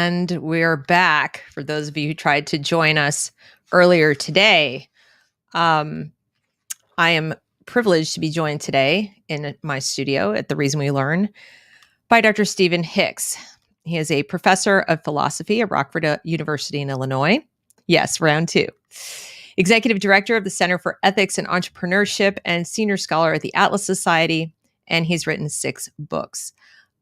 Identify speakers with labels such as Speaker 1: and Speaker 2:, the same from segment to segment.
Speaker 1: And we're back. For those of you who tried to join us earlier today, I am privileged to be joined today in my studio at The Reason We Learn by Dr. Stephen Hicks. He is a professor of philosophy at Rockford University in Illinois. Yes, round two. Executive director of the Center for Ethics and Entrepreneurship and senior scholar at the Atlas Society. And he's written 6 books.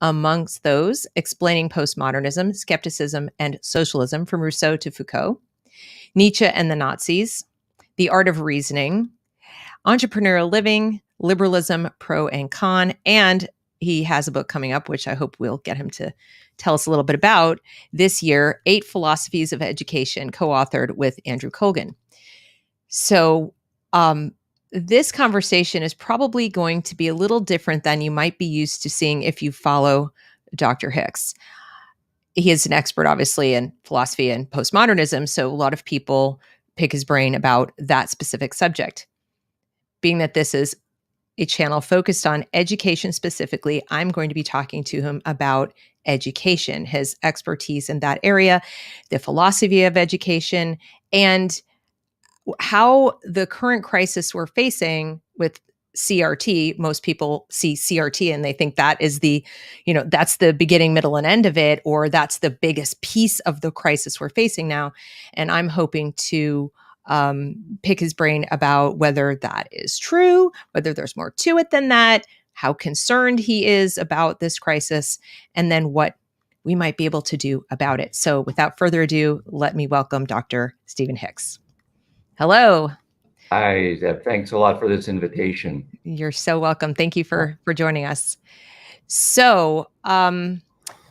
Speaker 1: Amongst those, Explaining Postmodernism, Skepticism, and Socialism from Rousseau to Foucault, Nietzsche and the Nazis, The Art of Reasoning, Entrepreneurial Living, Liberalism, Pro and Con, and he has a book coming up, which I hope we'll get him to tell us a little bit about this year, 8 Philosophies of Education, co-authored with Andrew Colgan. So, this conversation is probably going to be a little different than you might be used to seeing if you follow Dr. Hicks. He is an expert, obviously, in philosophy and postmodernism, so a lot of people pick his brain about that specific subject. Being that this is a channel focused on education specifically, I'm going to be talking to him about education, his expertise in that area, the philosophy of education, and how the current crisis we're facing with CRT, most people see CRT and they think that is that's the beginning, middle, and end of it, or that's the biggest piece of the crisis we're facing now. And I'm hoping to pick his brain about whether that is true, whether there's more to it than that, how concerned he is about this crisis, and then what we might be able to do about it. So without further ado, let me welcome Dr. Stephen Hicks. Hello.
Speaker 2: Hi, Zeb. Thanks a lot for this invitation.
Speaker 1: You're so welcome. Thank you for joining us. So I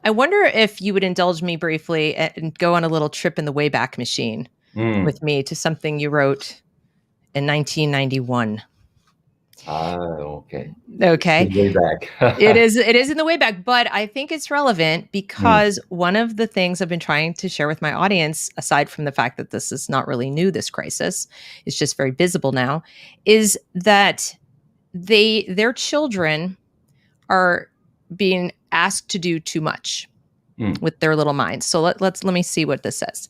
Speaker 1: wonder if you would indulge me briefly and go on a little trip in the Wayback Machine with me to something you wrote in 1991.
Speaker 2: Okay.
Speaker 1: Okay.
Speaker 2: Way back.
Speaker 1: It is in the way back, but I think it's relevant because one of the things I've been trying to share with my audience, aside from the fact that this is not really new, this crisis, it's just very visible now, is that their children are being asked to do too much with their little minds. So let me see what this says.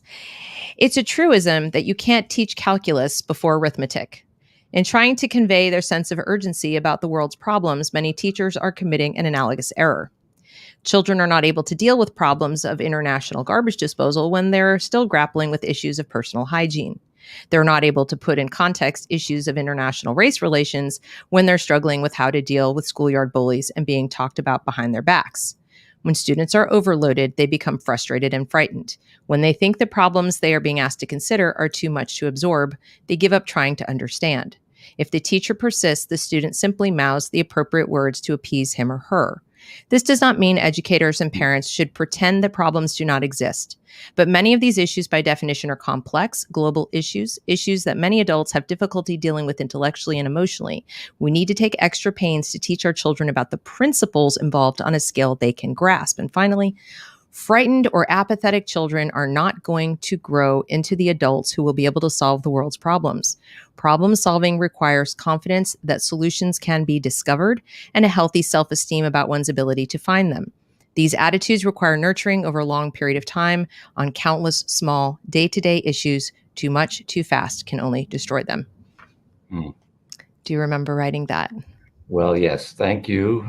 Speaker 1: It's a truism that you can't teach calculus before arithmetic. In trying to convey their sense of urgency about the world's problems, many teachers are committing an analogous error. Children are not able to deal with problems of international garbage disposal when they're still grappling with issues of personal hygiene. They're not able to put in context issues of international race relations when they're struggling with how to deal with schoolyard bullies and being talked about behind their backs. When students are overloaded, they become frustrated and frightened. When they think the problems they are being asked to consider are too much to absorb, they give up trying to understand. If the teacher persists, the student simply mouths the appropriate words to appease him or her. This does not mean educators and parents should pretend that problems do not exist. But many of these issues, by definition, are complex, global issues that many adults have difficulty dealing with intellectually and emotionally. We need to take extra pains to teach our children about the principles involved on a scale they can grasp. And finally, frightened or apathetic children are not going to grow into the adults who will be able to solve the world's problems. Problem solving requires confidence that solutions can be discovered and a healthy self-esteem about one's ability to find them. These attitudes require nurturing over a long period of time on countless small day-to-day issues. Too much, too fast can only destroy them. Do you remember writing that?
Speaker 2: Well, yes, thank you.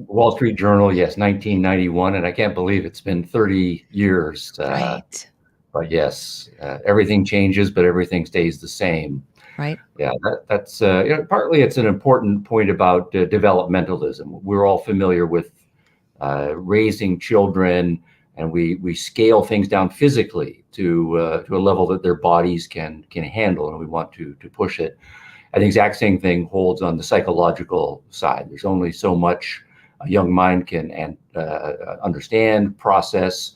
Speaker 2: Wall Street Journal, yes, 1991, and I can't believe it's been 30 years.
Speaker 1: Right.
Speaker 2: But yes, everything changes, but everything stays the same.
Speaker 1: Right.
Speaker 2: Yeah, that's partly it's an important point about developmentalism. We're all familiar with raising children, and we scale things down physically to a level that their bodies can handle, and we want to push it. And the exact same thing holds on the psychological side. There's only so much a young mind can understand, process,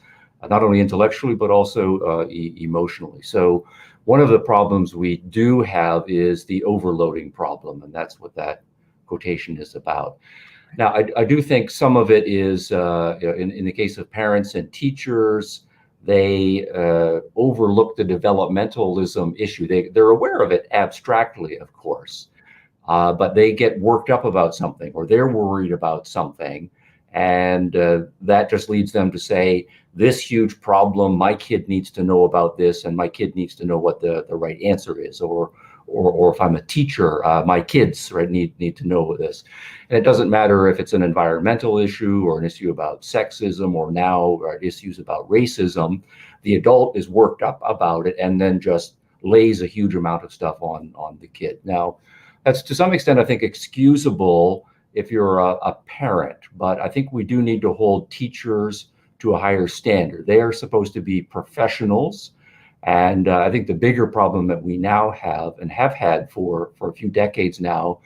Speaker 2: not only intellectually, but also emotionally. So one of the problems we do have is the overloading problem, and that's what that quotation is about. Now, I do think some of it is, in the case of parents and teachers, they overlook the developmentalism issue. They're aware of it abstractly, of course, but they get worked up about something, or they're worried about something, And that just leads them to say, this huge problem, my kid needs to know about this, and my kid needs to know what the right answer is. Or if I'm a teacher, my kids, right, need to know this. And it doesn't matter if it's an environmental issue or an issue about sexism, or now issues about racism. The adult is worked up about it and then just lays a huge amount of stuff on the kid. Now, that's to some extent, I think, excusable if you're a parent, but I think we do need to hold teachers to a higher standard. They are supposed to be professionals. And I think the bigger problem that we now have, and have had for a few decades now,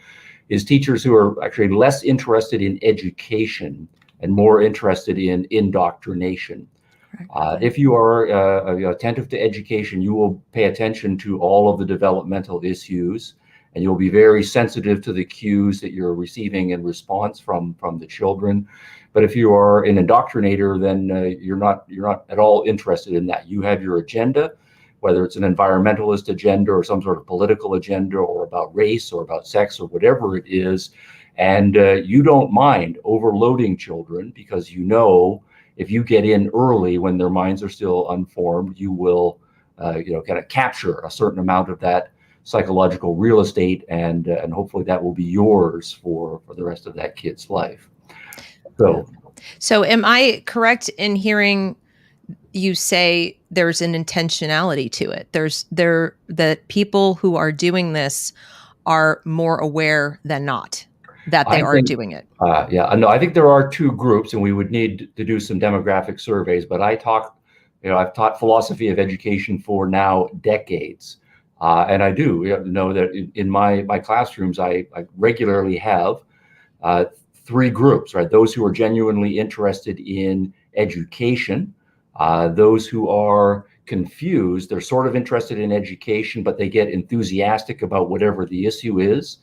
Speaker 2: is teachers who are actually less interested in education and more interested in indoctrination. If you are attentive to education, you will pay attention to all of the developmental issues, and you'll be very sensitive to the cues that you're receiving in response from the children. But if you are an indoctrinator, then you're not at all interested in that. You have your agenda, whether it's an environmentalist agenda or some sort of political agenda, or about race or about sex or whatever it is. And you don't mind overloading children, because you know if you get in early when their minds are still unformed, you will kind of capture a certain amount of that psychological real estate, and hopefully that will be yours for the rest of that kid's life.
Speaker 1: So am I correct in hearing you say there's an intentionality to it? That people who are doing this are more aware than not that they are doing it.
Speaker 2: No, I think there are two groups, and we would need to do some demographic surveys. But I've taught philosophy of education for now decades, and I do know that in my classrooms, I regularly have three groups, right? Those who are genuinely interested in education. Those who are confused, they're sort of interested in education, but they get enthusiastic about whatever the issue is,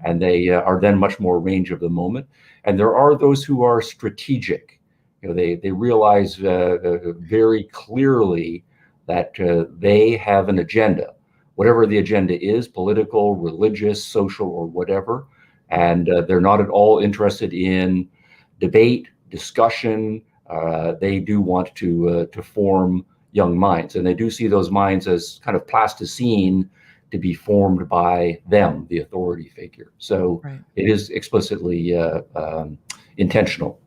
Speaker 2: and they are then much more range of the moment. And there are those who are strategic. They realize very clearly that they have an agenda, whatever the agenda is, political, religious, social, or whatever. And they're not at all interested in debate, discussion. They do want to form young minds, and they do see those minds as kind of plasticine to be formed by them, the authority figure. So It is explicitly intentional.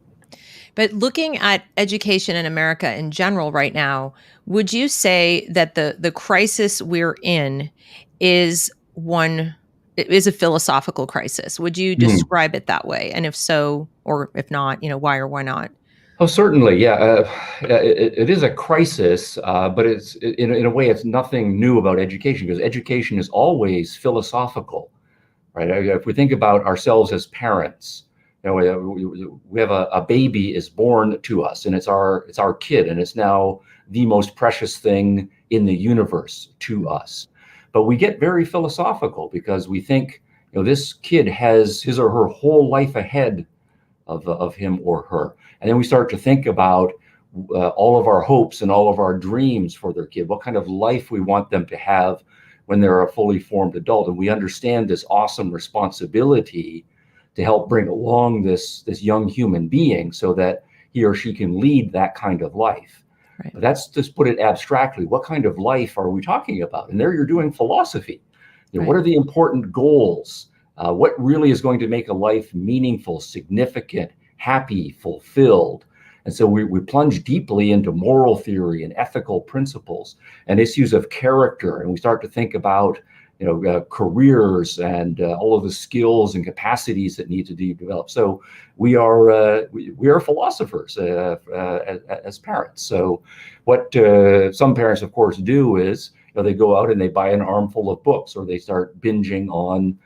Speaker 1: But looking at education in America in general right now, would you say that the crisis we're in is a philosophical crisis? Would you describe it that way? And if so, or if not, why or why not?
Speaker 2: Oh, certainly, yeah. It is a crisis, but it's in a way, it's nothing new about education, because education is always philosophical, right? If we think about ourselves as parents, we have a baby is born to us, and it's our kid, and it's now the most precious thing in the universe to us. But we get very philosophical because we think, this kid has his or her whole life ahead of him or her. And then we start to think about all of our hopes and all of our dreams for their kid, what kind of life we want them to have when they're a fully formed adult. And we understand this awesome responsibility to help bring along this young human being so that he or she can lead that kind of life. Right. That's, just put it abstractly, what kind of life are we talking about? And there you're doing philosophy. What are the important goals? What really is going to make a life meaningful, significant, happy, fulfilled? And so we plunge deeply into moral theory and ethical principles and issues of character. And we start to think about, careers and all of the skills and capacities that need to be developed. So we are philosophers as parents. So what some parents, of course, do is they go out and they buy an armful of books, or they start binging on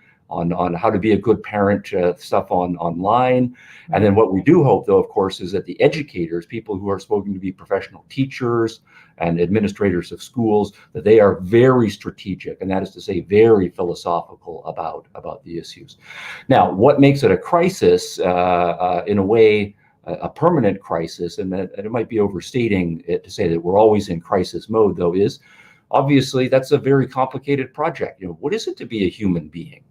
Speaker 2: how to be a good parent stuff online. And then what we do hope, though, of course, is that the educators, people who are supposed to be professional teachers and administrators of schools, that they are very strategic, and that is to say very philosophical about the issues. Now, what makes it a crisis, in a way, a permanent crisis, and it might be overstating it to say that we're always in crisis mode, though, is obviously that's a very complicated project. What is it to be a human being?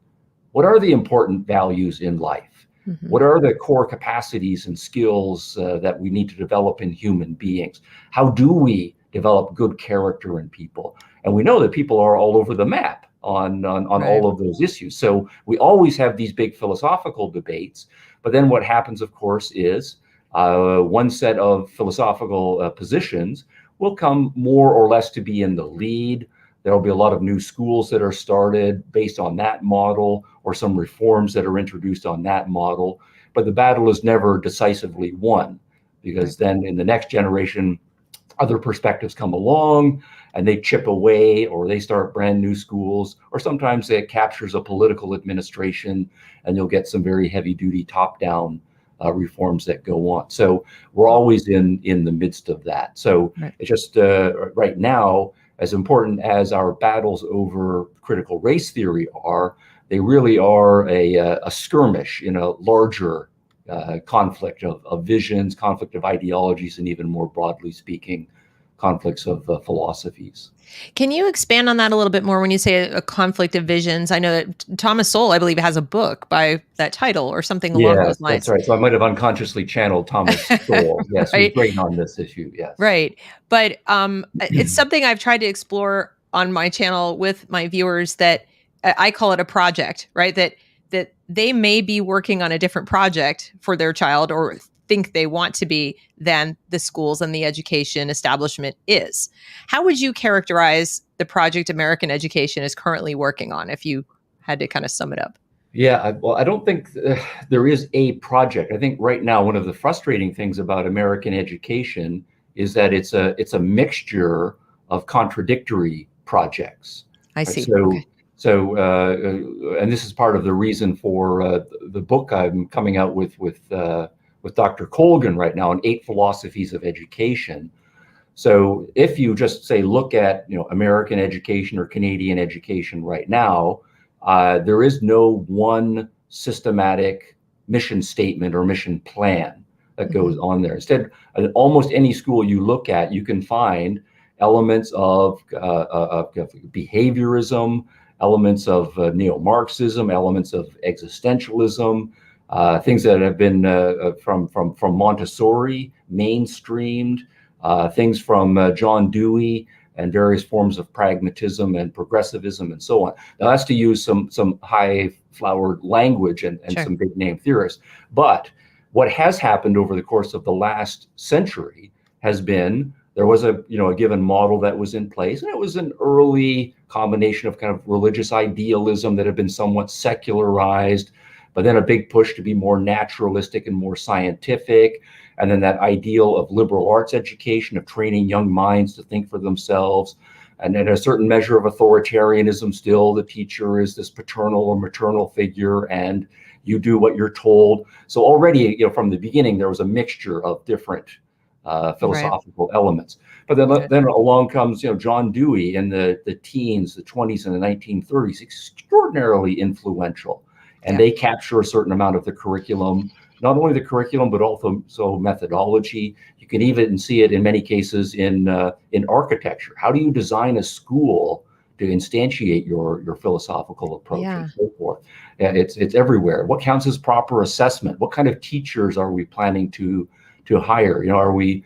Speaker 2: What are the important values in life?
Speaker 1: Mm-hmm.
Speaker 2: What are the core capacities and skills that we need to develop in human beings? How do we develop good character in people? And we know that people are all over the map on
Speaker 1: Right.
Speaker 2: all of those issues. So we always have these big philosophical debates. But then what happens, of course, is one set of philosophical positions will come more or less to be in the lead. There will be a lot of new schools that are started based on that model, or some reforms that are introduced on that model. But the battle is never decisively won, because then in the next generation, other perspectives come along and they chip away, or they start brand new schools, or sometimes it captures a political administration and you'll get some very heavy duty top down reforms that go on. So we're always in the midst of that. So it's just right now, as important as our battles over critical race theory are, they really are a skirmish in a larger conflict of visions, conflict of ideologies, and even more broadly speaking, conflicts of philosophies.
Speaker 1: Can you expand on that a little bit more when you say a conflict of visions? I know that Thomas Sowell, I believe, has a book by that title or something along
Speaker 2: Yes,
Speaker 1: those
Speaker 2: that's
Speaker 1: lines.
Speaker 2: right. So I might have unconsciously channeled Thomas Sowell. Yes, who's
Speaker 1: Right.
Speaker 2: great on this issue. Yes.
Speaker 1: Right. But it's something I've tried to explore on my channel with my viewers, that I call it a project, right? That they may be working on a different project for their child, or think they want to be, than the schools and the education establishment is. How would you characterize the project American education is currently working on, if you had to kind of sum it up?
Speaker 2: Yeah, well, I don't think there is a project. I think right now one of the frustrating things about American education is that it's a mixture of contradictory projects.
Speaker 1: I
Speaker 2: Right?
Speaker 1: see. Okay.
Speaker 2: And this is part of the reason for the book I'm coming out with Dr. Colgan right now on 8 philosophies of education. So if you just say look at American education or Canadian education right now, there is no one systematic mission statement or mission plan that goes on there. Instead, almost any school you look at, you can find elements of behaviorism, elements of neo-Marxism, elements of existentialism, things that have been from Montessori mainstreamed, things from John Dewey, and various forms of pragmatism and progressivism and so on. Now that's to use some high flowered language and
Speaker 1: Sure.
Speaker 2: some big name theorists. But what has happened over the course of the last century has been, there was a given model that was in place, and it was an early combination of kind of religious idealism that had been somewhat secularized, but then a big push to be more naturalistic and more scientific. And then that ideal of liberal arts education, of training young minds to think for themselves. And then a certain measure of authoritarianism still. The teacher is this paternal or maternal figure, and you do what you're told. So already, from the beginning, there was a mixture of different philosophical elements. But then along comes, John Dewey in the teens, the 20s, and the 1930s, extraordinarily influential. And they capture a certain amount of the curriculum, not only the curriculum, but also methodology. You can even see it in many cases in architecture. How do you design a school to instantiate your philosophical approach and so forth? It's everywhere. What counts as proper assessment? What kind of teachers are we planning to hire? Are we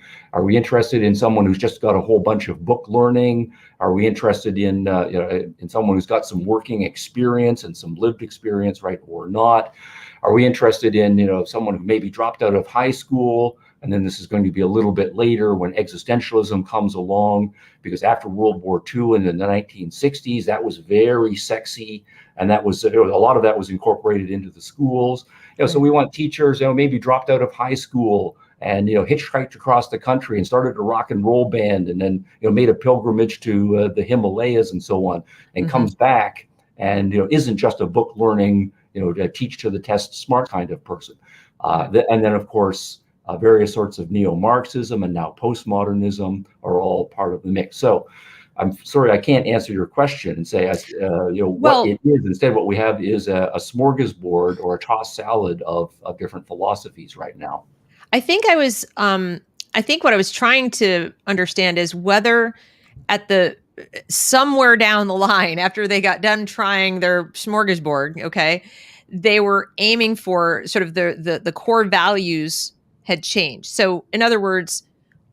Speaker 2: interested in someone who's just got a whole bunch of book learning? Are we interested in in someone who's got some working experience and some lived experience, right, or not? Are we interested in someone who maybe dropped out of high school, and then this is going to be a little bit later when existentialism comes along, because after World War II in the 1960s, that was very sexy, and that was a lot of that was incorporated into the schools. So we want teachers maybe dropped out of high school and hitchhiked across the country and started a rock and roll band, and then made a pilgrimage to the Himalayas and so on, and comes back and isn't just a book learning to teach to the test smart kind of person. And then of course various sorts of neo-Marxism and now postmodernism are all part of the mix. So I'm sorry I can't answer your question and say what it is. Instead, what we have is a smorgasbord or a tossed salad of different philosophies right now.
Speaker 1: I think what I was trying to understand is whether at the somewhere down the line, after they got done trying their smorgasbord, okay, they were aiming for sort of the core values had changed. So in other words,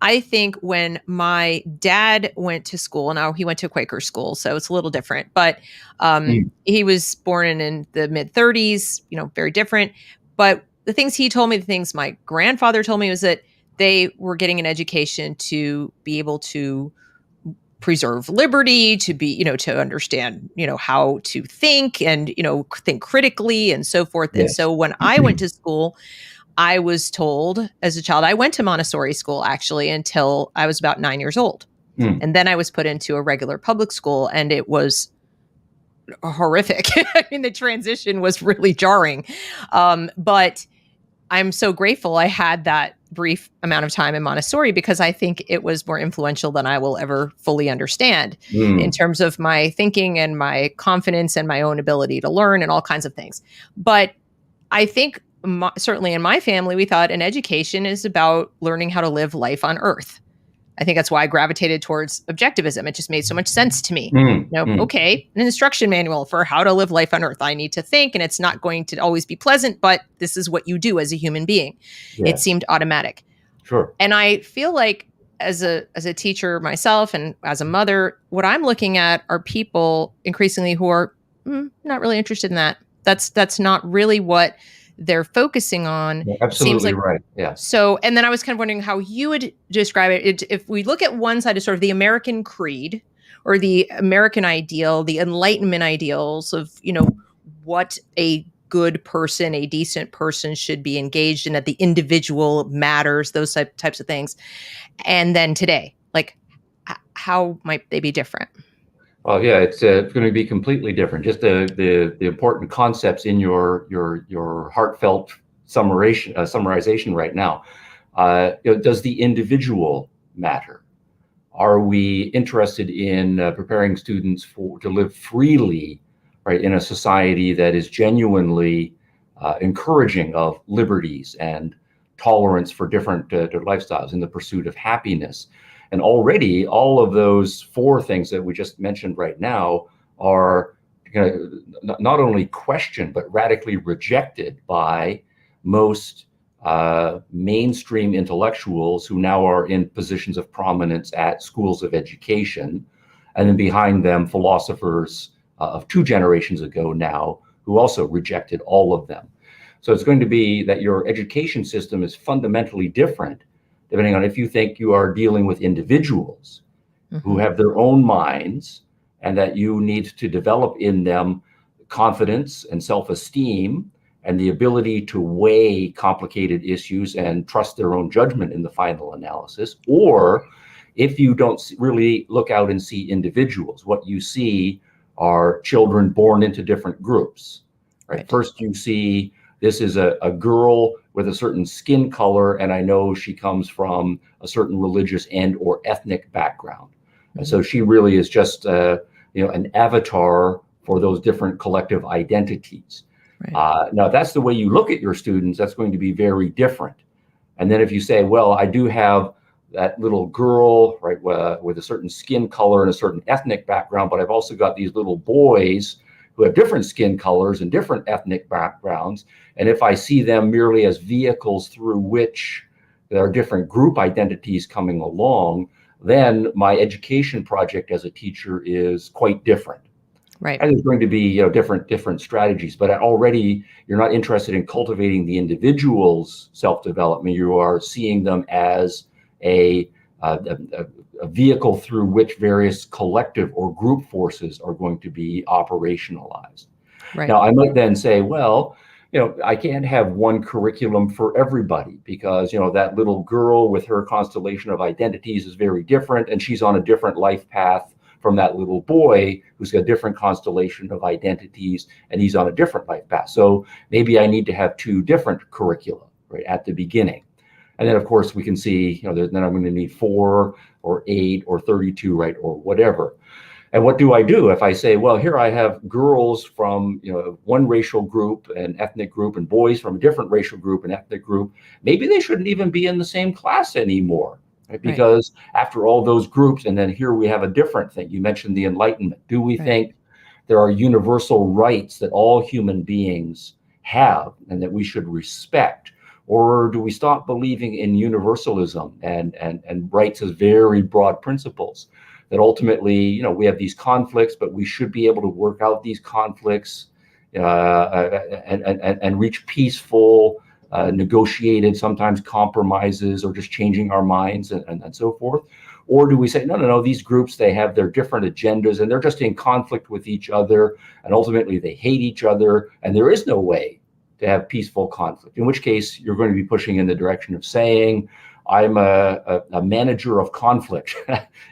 Speaker 1: I think when my dad went to school, now he went to a Quaker school, so it's a little different, but he was born in the mid 30s, very different. But the things he told me, the things my grandfather told me was that they were getting an education to be able to preserve liberty, to be, to understand, how to think and, think critically and so forth. And
Speaker 2: Yes.
Speaker 1: so when I went to school, I was told as a child, I went to Montessori school actually until I was about 9 years old. And then I was put into a regular public school, and it was horrific. I mean, the transition was really jarring. But I'm so grateful I had that brief amount of time in Montessori, because I think it was more influential than I will ever fully understand in terms of my thinking and my confidence and my own ability to learn and all kinds of things. But I think certainly in my family, we thought an education is about learning how to live life on Earth. I think that's why I gravitated towards objectivism. It just made so much sense to me. Okay, an instruction manual for how to live life on Earth. I need to think, and it's not going to always be pleasant, but this is what you do as a human being.
Speaker 2: Yes.
Speaker 1: It seemed automatic.
Speaker 2: Sure.
Speaker 1: And I feel like as a teacher myself and as a mother, what I'm looking at are people increasingly who are not really interested in that. That's not really what they're focusing on.
Speaker 2: Yeah, absolutely right. Yeah.
Speaker 1: So, and then I was kind of wondering how you would describe it. If we look at one side of sort of the American creed or the American ideal, the Enlightenment ideals of, what a good person, a decent person should be engaged in, that the individual matters, those types of things. And then today, like, how might they be different?
Speaker 2: Well, yeah, it's going to be completely different. Just the important concepts in your heartfelt summarization right now. Does the individual matter? Are we interested in preparing students to live freely, right, in a society that is genuinely encouraging of liberties and tolerance for different lifestyles in the pursuit of happiness? And already all of those four things that we just mentioned right now are not only questioned, but radically rejected by most mainstream intellectuals who now are in positions of prominence at schools of education. And then behind them, philosophers of 2 generations ago now, who also rejected all of them. So it's going to be that your education system is fundamentally different, depending on if you think you are dealing with individuals who have their own minds, and that you need to develop in them confidence and self-esteem and the ability to weigh complicated issues and trust their own judgment in the final analysis. Or if you don't really look out and see individuals, what you see are children born into different groups, right? First you see this is a girl with a certain skin color, and I know she comes from a certain religious and or ethnic background. And so she really is just an avatar for those different collective identities. Now, if that's the way you look at your students, that's going to be very different. And then if you say, well, I do have that little girl, right, with a certain skin color and a certain ethnic background, but I've also got these little boys who have different skin colors and different ethnic backgrounds. And if I see them merely as vehicles through which there are different group identities coming along, then my education project as a teacher is quite different.
Speaker 1: Right.
Speaker 2: And there's going to be different strategies, but already you're not interested in cultivating the individual's self-development. You are seeing them as a vehicle through which various collective or group forces are going to be operationalized. Right. Now, I might then say, well, I can't have one curriculum for everybody, because, that little girl with her constellation of identities is very different, and she's on a different life path from that little boy who's got a different constellation of identities, and he's on a different life path. So maybe I need to have 2 different curricula, right, at the beginning. And then, of course, we can see, then I'm going to need 4 or 8 or 32, right, or whatever. And what do I do if I say, well, here I have girls from one racial group and ethnic group, and boys from a different racial group and ethnic group? Maybe they shouldn't even be in the same class anymore, right? Because after all those groups, and then here we have a different thing. You mentioned the Enlightenment. Do we think there are universal rights that all human beings have and that we should respect? Or do we stop believing in universalism and rights as very broad principles? That ultimately, we have these conflicts, but we should be able to work out these conflicts and reach peaceful, negotiated, sometimes compromises, or just changing our minds and so forth? Or do we say, no, these groups, they have their different agendas and they're just in conflict with each other, and ultimately they hate each other, and there is no way to have peaceful conflict, in which case you're going to be pushing in the direction of saying, I'm a manager of conflict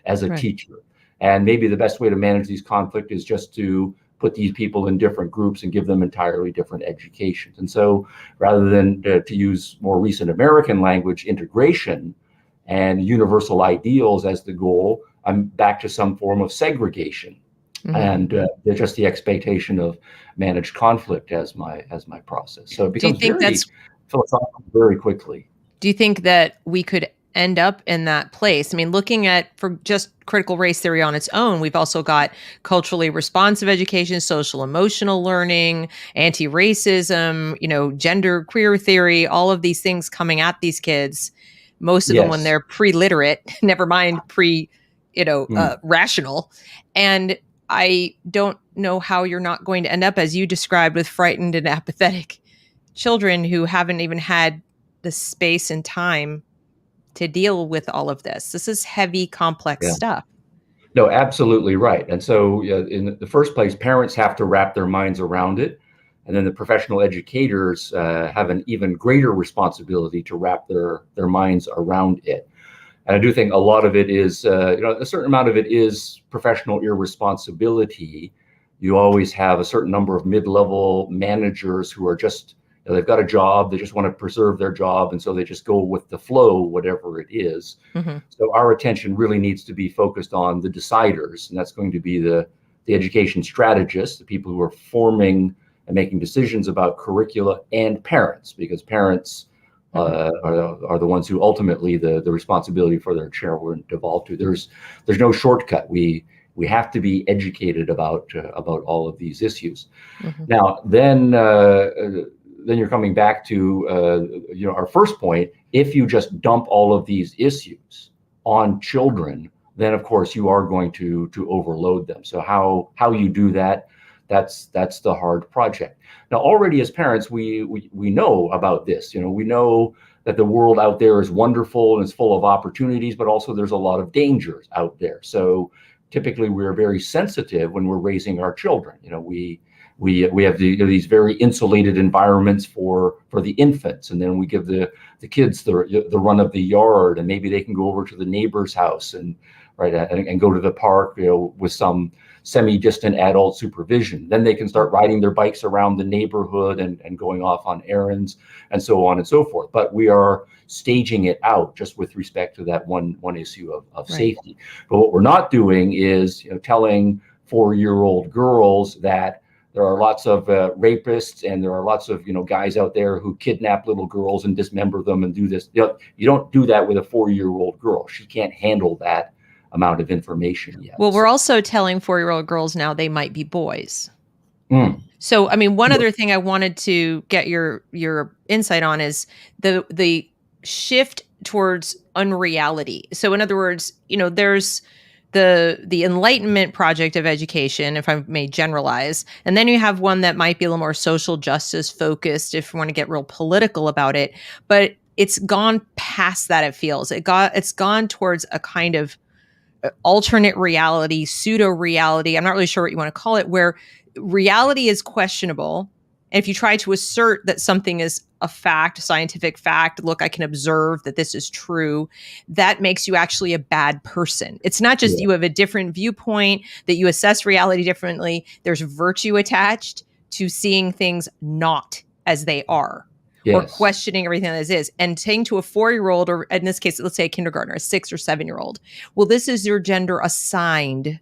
Speaker 2: as a teacher. And maybe the best way to manage these conflict is just to put these people in different groups and give them entirely different educations. And so rather than to use more recent American language, integration and universal ideals as the goal, I'm back to some form of segregation. And just the expectation of managed conflict as my process. So it becomes very philosophical very quickly.
Speaker 1: Do you think that we could end up in that place? I mean, looking at, for just critical race theory on its own, we've also got culturally responsive education, social emotional learning, anti-racism, gender queer theory, all of these things coming at these kids, most of them when they're pre-literate, never mind rational. And I don't know how you're not going to end up, as you described, with frightened and apathetic children who haven't even had the space and time to deal with all of this. This is heavy, complex stuff.
Speaker 2: No, absolutely right. And so in the first place, parents have to wrap their minds around it. And then the professional educators have an even greater responsibility to wrap their minds around it. And I do think a lot of it is, a certain amount of it is professional irresponsibility. You always have a certain number of mid-level managers who are just, they've got a job, they just want to preserve their job, and so they just go with the flow, whatever it is. So our attention really needs to be focused on the deciders, and that's going to be the education strategists, the people who are forming and making decisions about curricula, and parents, because parents are the ones who ultimately the responsibility for their children devolve to. There's no shortcut. We have to be educated about all of these issues. Now, then you're coming back to our first point. If you just dump all of these issues on children, then of course you are going to overload them. So how you do that? That's the hard project. Now, already as parents, we know about this. We know that the world out there is wonderful and it's full of opportunities, but also there's a lot of dangers out there. So typically we're very sensitive when we're raising our children. We have these very insulated environments for the infants, and then we give the kids the run of the yard, and maybe they can go over to the neighbor's house and go to the park, with some semi-distant adult supervision. Then they can start riding their bikes around the neighborhood and going off on errands and so on and so forth. But we are staging it out just with respect to that one issue of safety. But what we're not doing is telling 4-year-old girls that there are lots of rapists and there are lots of guys out there who kidnap little girls and dismember them and do this. You don't do that with a 4-year-old girl. She can't handle that amount of information yet.
Speaker 1: Well, we're also telling 4-year-old girls now they might be boys. So, I mean, one other thing I wanted to get your insight on is the shift towards unreality. So, in other words, there's the Enlightenment project of education, if I may generalize, and then you have one that might be a little more social justice focused, if you want to get real political about it. But it's gone past that. It feels it's gone towards a kind of alternate reality, pseudo reality. I'm not really sure what you want to call it, where reality is questionable. And if you try to assert that something is a fact, a scientific fact, look, I can observe that this is true, that makes you actually a bad person. It's not just you have a different viewpoint, that you assess reality differently. There's virtue attached to seeing things not as they are. Or questioning everything as is, and saying to a 4-year-old, or in this case, let's say a kindergartner, a 6 or 7-year-old, well, this is your gender assigned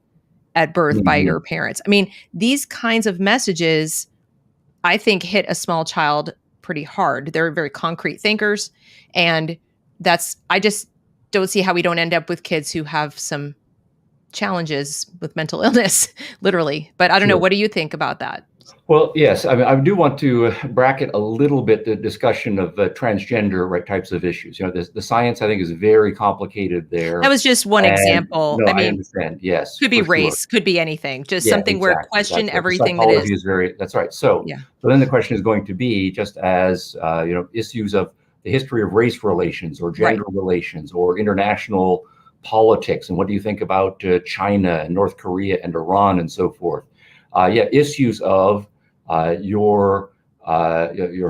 Speaker 1: at birth by your parents. I mean, these kinds of messages, I think, hit a small child pretty hard. They're very concrete thinkers. And I just don't see how we don't end up with kids who have some challenges with mental illness, literally. But I don't know. What do you think about that?
Speaker 2: Well, yes, I mean, I do want to bracket a little bit the discussion of transgender, right, types of issues. The science, I think, is very complicated
Speaker 1: That
Speaker 2: there.
Speaker 1: was just one
Speaker 2: And
Speaker 1: example.
Speaker 2: no,
Speaker 1: I
Speaker 2: I
Speaker 1: mean,
Speaker 2: understand. Yes,
Speaker 1: could be
Speaker 2: for sure.
Speaker 1: race, could be anything, just
Speaker 2: Yeah,
Speaker 1: something where
Speaker 2: exactly.
Speaker 1: question
Speaker 2: That's right. The
Speaker 1: everything that is.
Speaker 2: psychology is very, that's right. So,
Speaker 1: Yeah.
Speaker 2: so then the question is going to be just as, issues of the history of race relations or
Speaker 1: Right.
Speaker 2: gender relations or international politics. And what do you think about China and North Korea and Iran and so forth? Yeah, issues of your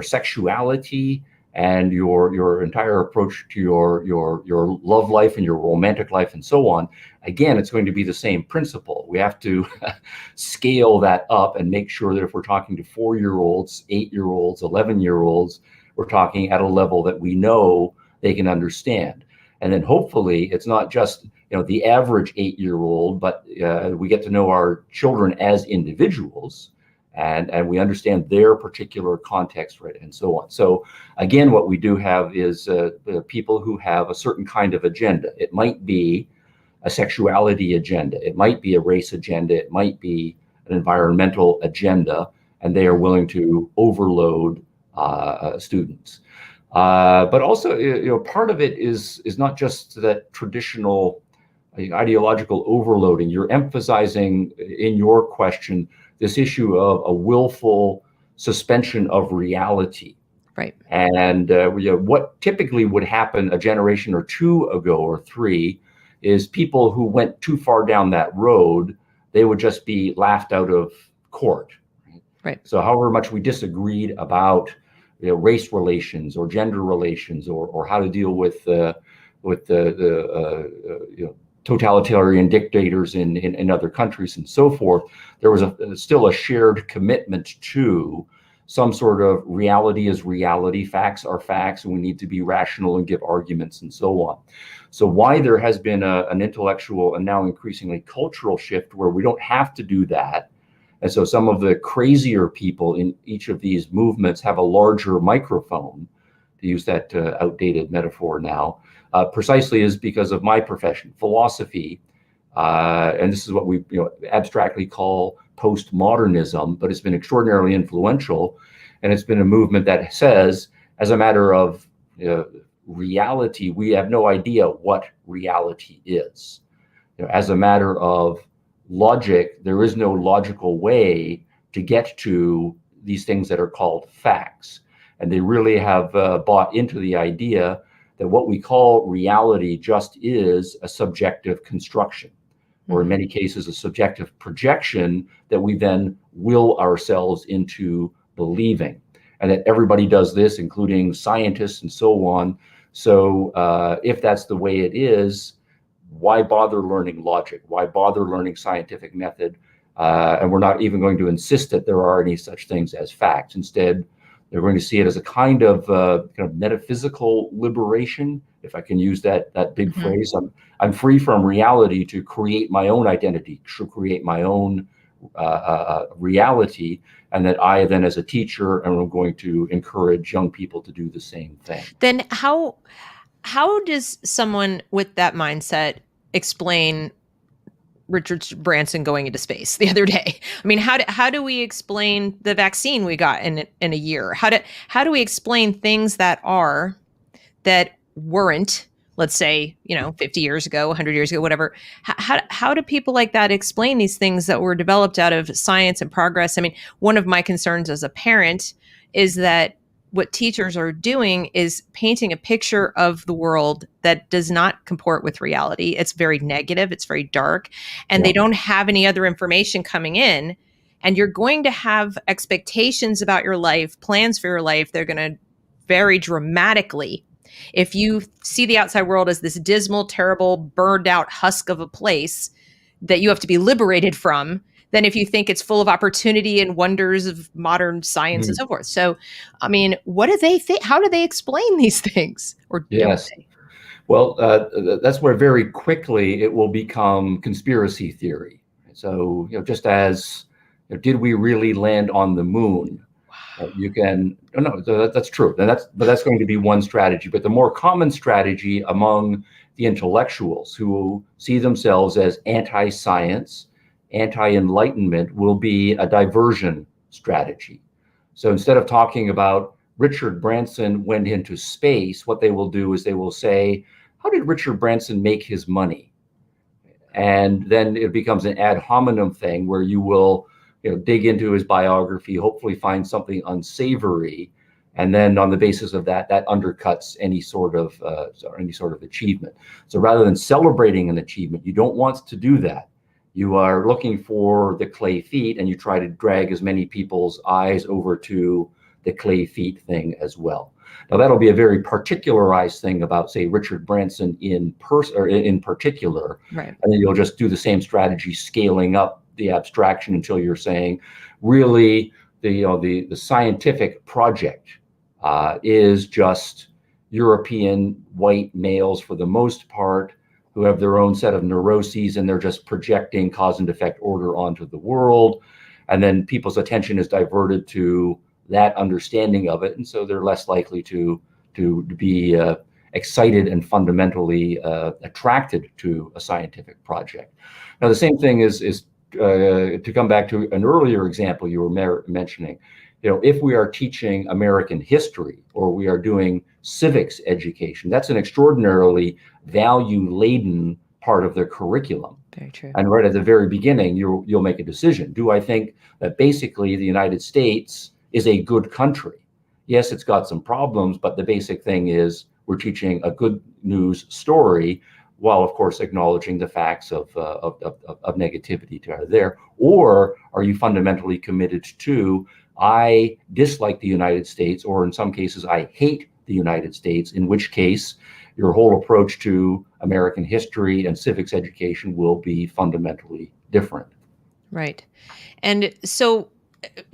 Speaker 2: sexuality and your entire approach to your love life and your romantic life and so on. Again, it's going to be the same principle. We have to scale that up and make sure that if we're talking to 4-year-olds, 8-year-olds, 11-year-olds, we're talking at a level that we know they can understand. And then hopefully it's not just the average 8-year-old, but we get to know our children as individuals, and we understand their particular context, right, and so on. So again, what we do have is people who have a certain kind of agenda. It might be a sexuality agenda, it might be a race agenda, it might be an environmental agenda, and they are willing to overload students. But also, part of it is not just that traditional ideological overloading. You're emphasizing in your question this issue of a willful suspension of reality.
Speaker 1: Right.
Speaker 2: And what typically would happen a generation or two ago or three is people who went too far down that road, they would just be laughed out of court.
Speaker 1: Right.
Speaker 2: So however much we disagreed about race relations or gender relations or how to deal with the totalitarian dictators in other countries and so forth, there was still a shared commitment to some sort of reality is reality, facts are facts, and we need to be rational and give arguments and so on. So why there has been an intellectual and now increasingly cultural shift where we don't have to do that. And so some of the crazier people in each of these movements have a larger microphone, to use that outdated metaphor now, precisely is because of my profession, philosophy. And this is what we abstractly call postmodernism, but it's been extraordinarily influential. And it's been a movement that says, as a matter of reality, we have no idea what reality is. As a matter of logic, there is no logical way to get to these things that are called facts. And they really have bought into the idea that what we call reality just is a subjective construction, or in many cases, a subjective projection that we then will ourselves into believing. And that everybody does this, including scientists and so on. So if that's the way it is, why bother learning logic? Why bother learning scientific method? And we're not even going to insist that there are any such things as facts. Instead, they're going to see it as a kind of metaphysical liberation, if I can use that big phrase. I'm free from reality to create my own identity, to create my own reality, and that I then, as a teacher, am going to encourage young people to do the same thing.
Speaker 1: Then how does someone with that mindset explain Richard Branson going into space the other day? I mean, how do we explain the vaccine we got in a year? How do we explain things that weren't, let's say, 50 years ago, 100 years ago, whatever? How do people like that explain these things that were developed out of science and progress? I mean, one of my concerns as a parent is that what teachers are doing is painting a picture of the world that does not comport with reality. It's very negative, it's very dark, and they don't have any other information coming in. And you're going to have expectations about your life, plans for your life. They're going to vary dramatically. If you see the outside world as this dismal, terrible, burned out husk of a place that you have to be liberated from, than if you think it's full of opportunity and wonders of modern science and so forth. So, I mean, what do they think? How do they explain these things? Or
Speaker 2: yes. Well, that's where very quickly it will become conspiracy theory. So, just as did we really land on the moon? You can that's true. But that's going to be one strategy. But the more common strategy among the intellectuals who see themselves as anti-science, anti-enlightenment, will be a diversion strategy. So instead of talking about Richard Branson went into space, what they will do is they will say, how did Richard Branson make his money? And then it becomes an ad hominem thing where you will, dig into his biography, hopefully find something unsavory, and then on the basis of that undercuts any sort of achievement. So rather than celebrating an achievement, you don't want to do that. You are looking for the clay feet, and you try to drag as many people's eyes over to the clay feet thing as well. Now that'll be a very particularized thing about, say, Richard Branson in particular,
Speaker 1: right?
Speaker 2: And then you'll just do the same strategy, scaling up the abstraction until you're saying, really, the scientific project is just European white males for the most part who have their own set of neuroses, and they're just projecting cause and effect order onto the world, and then people's attention is diverted to that understanding of it, and so they're less likely to be excited and fundamentally attracted to a scientific project. Now, the same thing is to come back to an earlier example you were mentioning. If we are teaching American history or we are doing civics education, that's an extraordinarily value-laden part of their curriculum.
Speaker 1: Very true.
Speaker 2: And right at the very beginning, you'll make a decision. Do I think that basically the United States is a good country? Yes, it's got some problems, but the basic thing is we're teaching a good news story, while of course acknowledging the facts of negativity to there. Or are you fundamentally committed to, I dislike the United States, or in some cases I hate the United States, in which case your whole approach to American history and civics education will be fundamentally different.
Speaker 1: Right. And so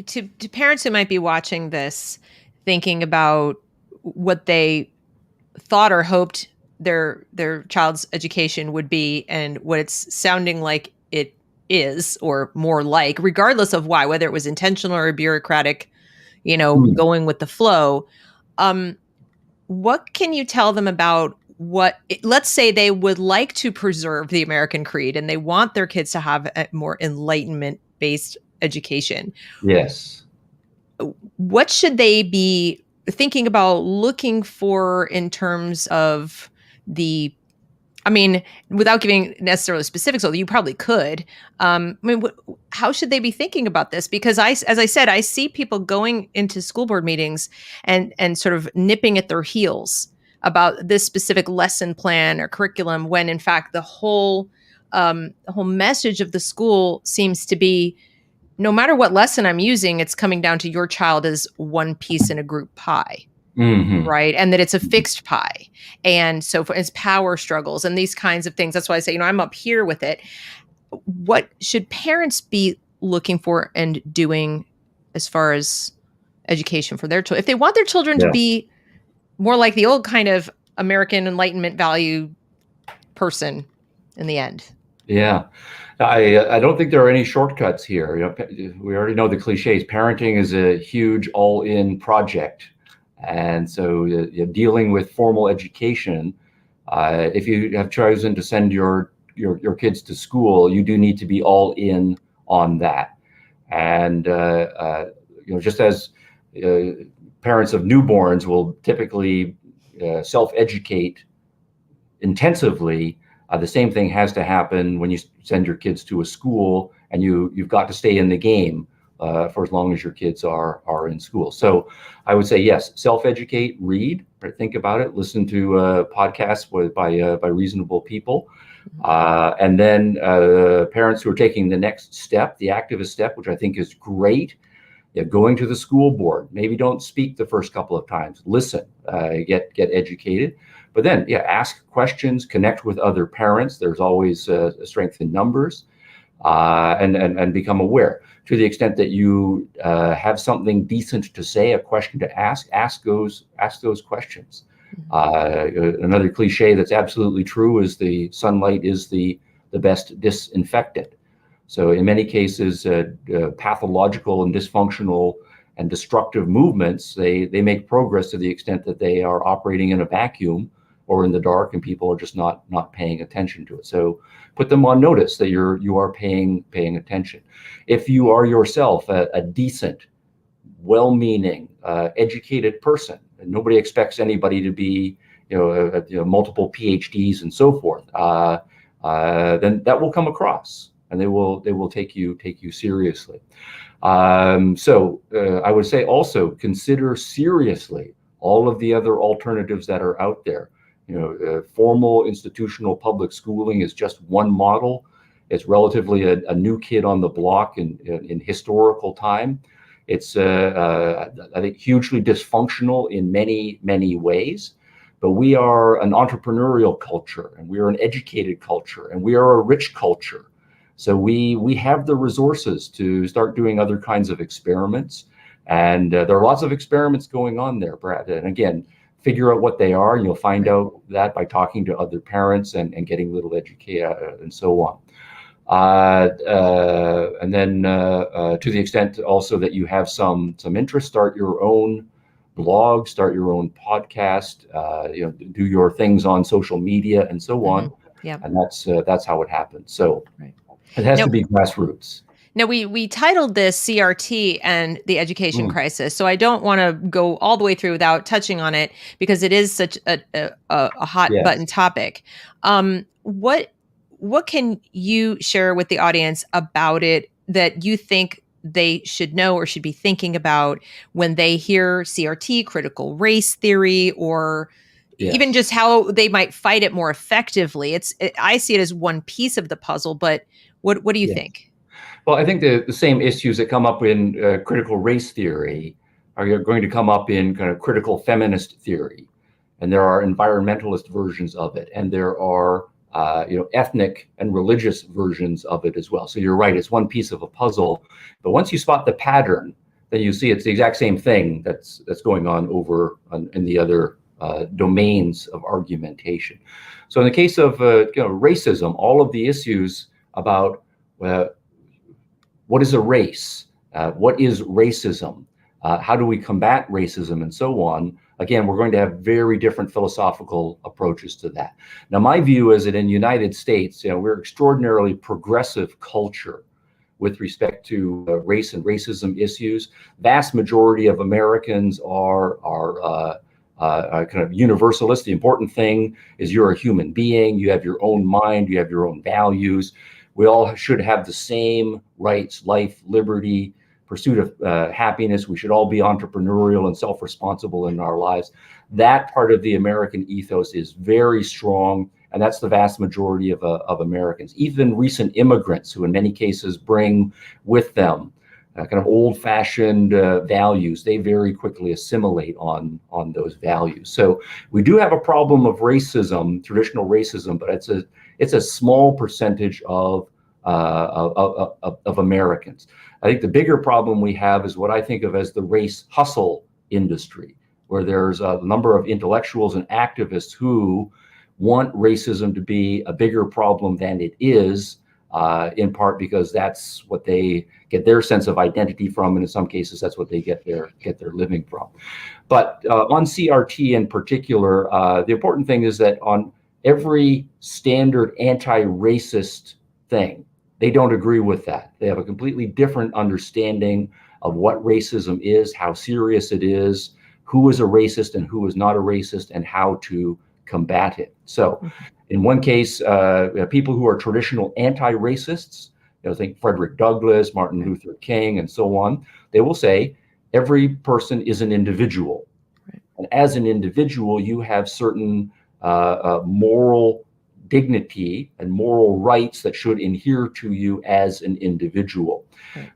Speaker 1: to parents who might be watching this, thinking about what they thought or hoped their child's education would be and what it's sounding like it is, or more like, regardless of why, whether it was intentional or bureaucratic, going with the flow. What can you tell them about let's say they would like to preserve the American creed and they want their kids to have a more enlightenment-based education?
Speaker 2: Yes.
Speaker 1: What should they be thinking about looking for in terms of without giving necessarily specifics, although you probably could, how should they be thinking about this? Because as I said, I see people going into school board meetings and sort of nipping at their heels about this specific lesson plan or curriculum, when in fact the whole message of the school seems to be, no matter what lesson I'm using, it's coming down to your child as one piece in a group pie.
Speaker 2: Mm-hmm.
Speaker 1: Right. And that it's a fixed pie. And so it's power struggles and these kinds of things. That's why I say, I'm up here with it. What should parents be looking for and doing as far as education for their children? If they want their children to be more like the old kind of American Enlightenment value person in the end.
Speaker 2: Yeah. I don't think there are any shortcuts here. We already know the cliches. Parenting is a huge all-in project. And so dealing with formal education, if you have chosen to send your kids to school, you do need to be all in on that. And just as parents of newborns will typically self-educate intensively, the same thing has to happen when you send your kids to a school, and you've got to stay in the game for as long as your kids are in school. So I would say, yes, self-educate, read, think about it, listen to podcasts by reasonable people. And then parents who are taking the next step, the activist step, which I think is great, going to the school board. Maybe don't speak the first couple of times. Listen, get educated. But then, ask questions, connect with other parents. There's always a strength in numbers, and become aware. To the extent that you have something decent to say, a question to ask those questions. Another cliche that's absolutely true is the sunlight is the best disinfectant. So in many cases, pathological and dysfunctional and destructive movements, they make progress to the extent that they are operating in a vacuum, or in the dark, and people are just not paying attention to it. So put them on notice that you are paying attention. If you are yourself a decent, well-meaning, educated person, and nobody expects anybody to be multiple PhDs and so forth, then that will come across, and they will take you seriously. So I would say also consider seriously all of the other alternatives that are out there. Formal institutional public schooling is just one model. It's relatively a new kid on the block in historical time. It's I think hugely dysfunctional in many ways. But we are an entrepreneurial culture, and we are an educated culture, and we are a rich culture. So we have the resources to start doing other kinds of experiments. And there are lots of experiments going on there, Brad. And again, figure out what they are, and you'll find out that by talking to other parents and getting a little educated and so on. And then to the extent also that you have some interest, start your own blog, start your own podcast, do your things on social media and so on.
Speaker 1: Yeah.
Speaker 2: And that's how it happens. So it has to be grassroots.
Speaker 1: Now, we titled this CRT and the education crisis, so I don't want to go all the way through without touching on it, because it is such a hot button topic. What can you share with the audience about it that you think they should know or should be thinking about when they hear CRT, critical race theory, or even just how they might fight it more effectively? I see it as one piece of the puzzle, but what do you think?
Speaker 2: Well, I think the same issues that come up in critical race theory are going to come up in kind of critical feminist theory. And there are environmentalist versions of it. And there are ethnic and religious versions of it as well. So you're right, it's one piece of a puzzle. But once you spot the pattern, then you see it's the exact same thing that's going on over in the other domains of argumentation. So in the case of racism, all of the issues about what is a race, what is racism, how do we combat racism, and so on. Again, we're going to have very different philosophical approaches to that. Now, my view is that in the United States, we're extraordinarily progressive culture with respect to race and racism issues. Vast majority of Americans are kind of universalist. The important thing is you're a human being. You have your own mind. You have your own values. We all should have the same rights, life, liberty, pursuit of happiness. We should all be entrepreneurial and self-responsible in our lives. That part of the American ethos is very strong, and that's the vast majority of Americans. Even recent immigrants, who in many cases bring with them kind of old-fashioned values, they very quickly assimilate on those values. So we do have a problem of racism, traditional racism, but it's a small percentage of Americans. I think the bigger problem we have is what I think of as the race hustle industry, where there's a number of intellectuals and activists who want racism to be a bigger problem than it is, in part because that's what they get their sense of identity from, and in some cases that's what they get their living from. But on CRT in particular, the important thing is that on every standard anti-racist thing, they don't agree with that. They have a completely different understanding of what racism is, how serious it is, who is a racist and who is not a racist, and how to combat it. So in one case, people who are traditional anti-racists, think Frederick Douglass, Martin Luther King, and so on, they will say every person is an individual. And as an individual, you have certain moral dignity and moral rights that should adhere to you as an individual.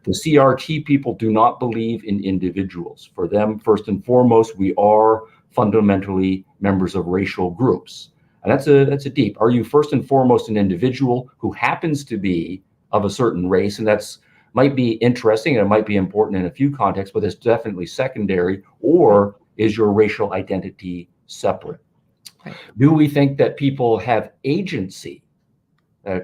Speaker 2: The CRT people do not believe in individuals. For them, first and foremost, we are fundamentally members of racial groups. And that's a deep. Are you first and foremost an individual who happens to be of a certain race? And that's might be interesting and it might be important in a few contexts, but it's definitely secondary. Or is your racial identity separate? Do we think that people have agency,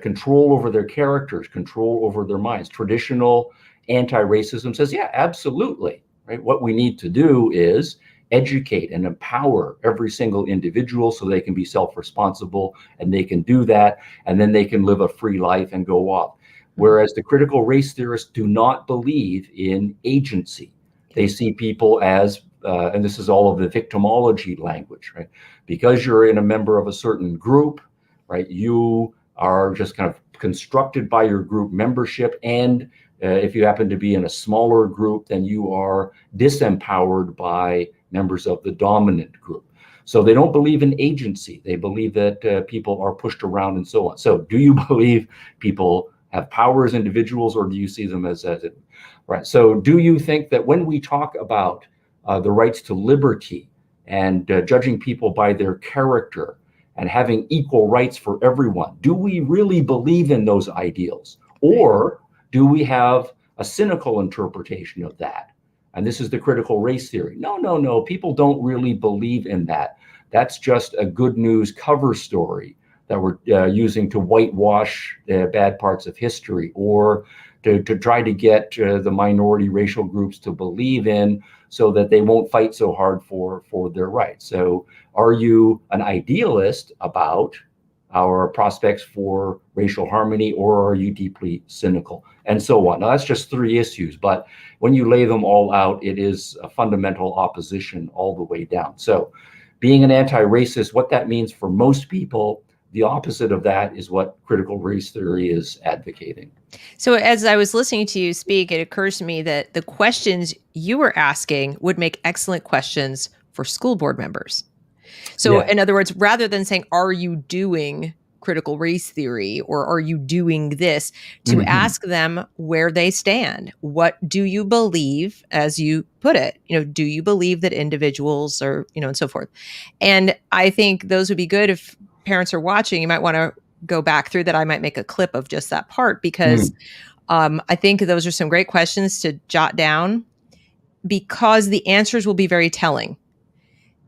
Speaker 2: control over their characters, control over their minds? Traditional anti-racism says, yeah, absolutely. Right. What we need to do is educate and empower every single individual so they can be self-responsible, and they can do that, and then they can live a free life and go off. Whereas the critical race theorists do not believe in agency. They see people as, and this is all of the victimology language, right? Because you're a member of a certain group, right? You are just kind of constructed by your group membership, and if you happen to be in a smaller group, then you are disempowered by members of the dominant group. So they don't believe in agency. They believe that people are pushed around and so on. So do you believe people have power as individuals, or do you see them as right? So do you think that when we talk about the rights to liberty and judging people by their character and having equal rights for everyone, do we really believe in those ideals? Or do we have a cynical interpretation of that? And this is the critical race theory. No, people don't really believe in that. That's just a good news cover story that we're using to whitewash the bad parts of history, or to try to get the minority racial groups to believe in, so that they won't fight so hard for their rights. So are you an idealist about our prospects for racial harmony, or are you deeply cynical, and so on? Now, that's just 3 issues, but when you lay them all out, it is a fundamental opposition all the way down. So being an anti-racist, what that means for most people, the opposite of that is what critical race theory is advocating.
Speaker 1: So as I was listening to you speak, it occurs to me that the questions you were asking would make excellent questions for school board members. So in other words, rather than saying, are you doing critical race theory, or are you doing this, to ask them where they stand. What do you believe, as you put it? Do you believe that individuals are, and so forth? And I think those would be good if parents are watching. You might want to go back through that. I might make a clip of just that part, because I think those are some great questions to jot down, because the answers will be very telling.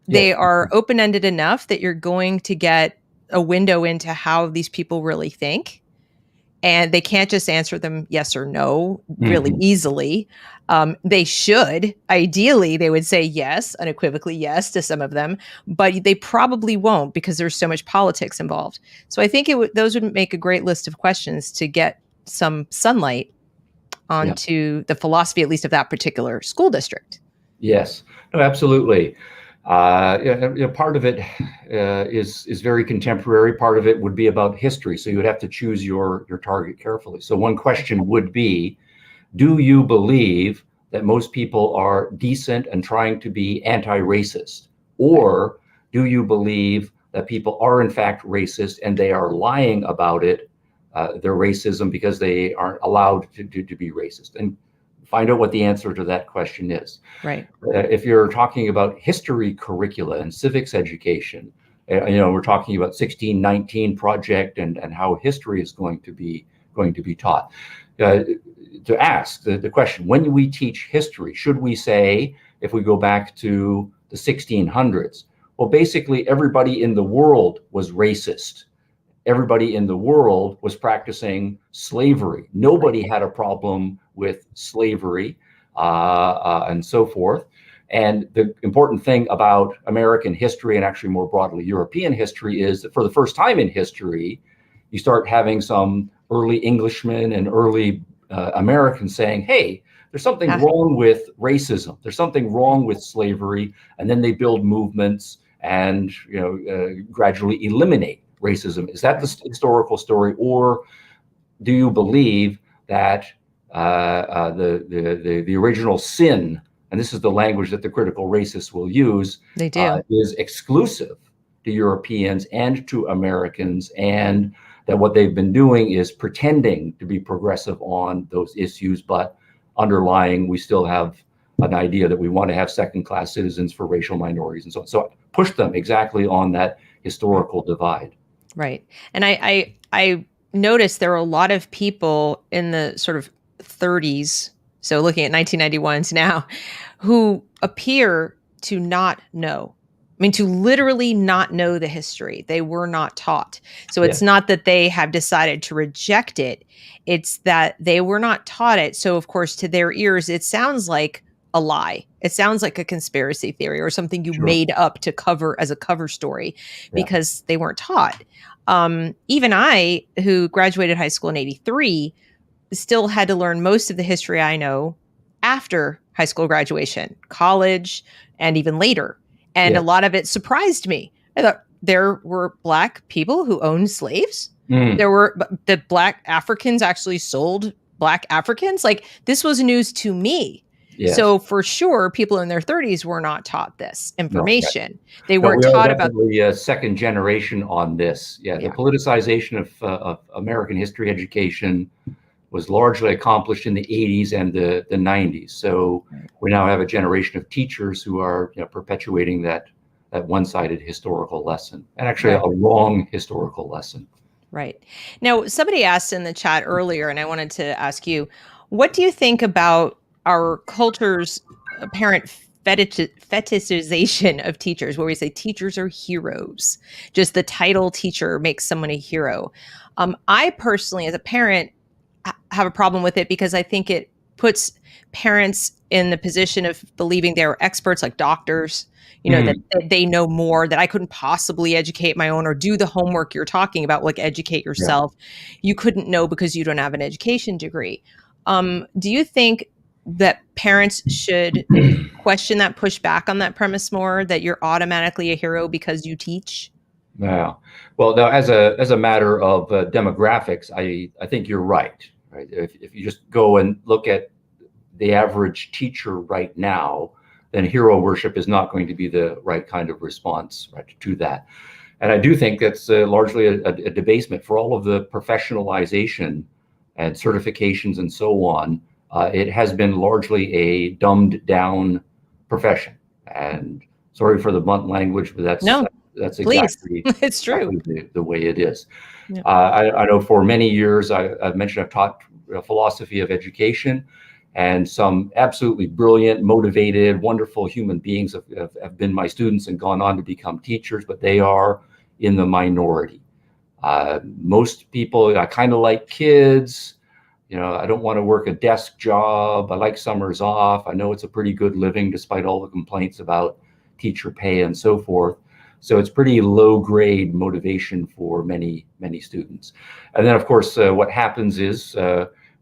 Speaker 1: They are open-ended enough that you're going to get a window into how these people really think. And they can't just answer them yes or no really easily. They should. Ideally, they would say yes, unequivocally yes to some of them, but they probably won't, because there's so much politics involved. So I think those would make a great list of questions to get some sunlight onto the philosophy, at least of that particular school district.
Speaker 2: Yes, no, absolutely. Part of it is very contemporary. Part of it would be about history. So you would have to choose your target carefully. So one question would be, do you believe that most people are decent and trying to be anti-racist? Or do you believe that people are in fact racist and they are lying about it, their racism, because they aren't allowed to be racist? And find out what the answer to that question is.
Speaker 1: Right.
Speaker 2: If you're talking about history curricula and civics education, we're talking about 1619 project and how history is going to be taught. To ask the question, when we teach history, should we say, if we go back to the 1600s, well, basically everybody in the world was racist. Everybody in the world was practicing slavery. Nobody had a problem with slavery, and so forth. And the important thing about American history, and actually more broadly European history, is that for the first time in history, you start having some early Englishmen and early Americans saying, hey, there's something wrong with racism. There's something wrong with slavery. And then they build movements and gradually eliminate racism. Is that the historical story, or do you believe that the original sin, and this is the language that the critical racists will use,
Speaker 1: they do,
Speaker 2: is exclusive to Europeans and to Americans, and that what they've been doing is pretending to be progressive on those issues, but underlying, we still have an idea that we want to have second-class citizens for racial minorities and so on. So push them exactly on that historical divide.
Speaker 1: Right. And I noticed there are a lot of people in the sort of 30s, so looking at 1991 to now, who appear to not know. I mean, to literally not know the history. They were not taught. So it's not that they have decided to reject it. It's that they were not taught it. So, of course, to their ears, it sounds like a lie. It sounds like a conspiracy theory or something you
Speaker 2: Sure.
Speaker 1: made up to cover as a cover story
Speaker 2: Yeah.
Speaker 1: because they weren't taught. Even I, who graduated high school in 83, still had to learn most of the history I know after high school graduation, college, and even later. And
Speaker 2: Yeah.
Speaker 1: a lot of it surprised me. I thought there were Black people who owned slaves. There were the Black Africans actually sold Black Africans. Like, this was news to me.
Speaker 2: Yes.
Speaker 1: So for sure, people in their 30s were not taught this information. They
Speaker 2: No,
Speaker 1: weren't
Speaker 2: we are
Speaker 1: taught about.
Speaker 2: definitely a second generation on this. Yeah, the politicization of American history education was largely accomplished in the 80s and the 90s. So we now have a generation of teachers who are perpetuating that one-sided historical lesson, and actually a wrong historical lesson.
Speaker 1: Right. Now, somebody asked in the chat earlier, and I wanted to ask you, what do you think about our culture's apparent fetishization of teachers, where we say teachers are heroes? Just the title teacher makes someone a hero. I personally, as a parent, have a problem with it because I think it puts parents in the position of believing they're experts, like doctors, that they know more, that I couldn't possibly educate my own or do the homework you're talking about, like educate yourself. You couldn't know because you don't have an education degree. Do you think that parents should question that, push back on that premise more, that you're automatically a hero because you teach?
Speaker 2: Yeah. Well, now as a matter of demographics, I think you're right. Right. If you just go and look at the average teacher right now, then hero worship is not going to be the right kind of response to that. And I do think that's largely a debasement for all of the professionalization and certifications and so on. It has been largely a dumbed down profession. And sorry for the blunt language, but that's exactly,
Speaker 1: it's true.
Speaker 2: exactly the way it is. Yeah. I know for many years, I've mentioned I've taught philosophy of education, and some absolutely brilliant, motivated, wonderful human beings have been my students and gone on to become teachers, but they are in the minority. Most people, I kind of like kids. I don't want to work a desk job. I like summers off. I know it's a pretty good living despite all the complaints about teacher pay and so forth. So it's pretty low grade motivation for many, many students. And then, of course, what happens is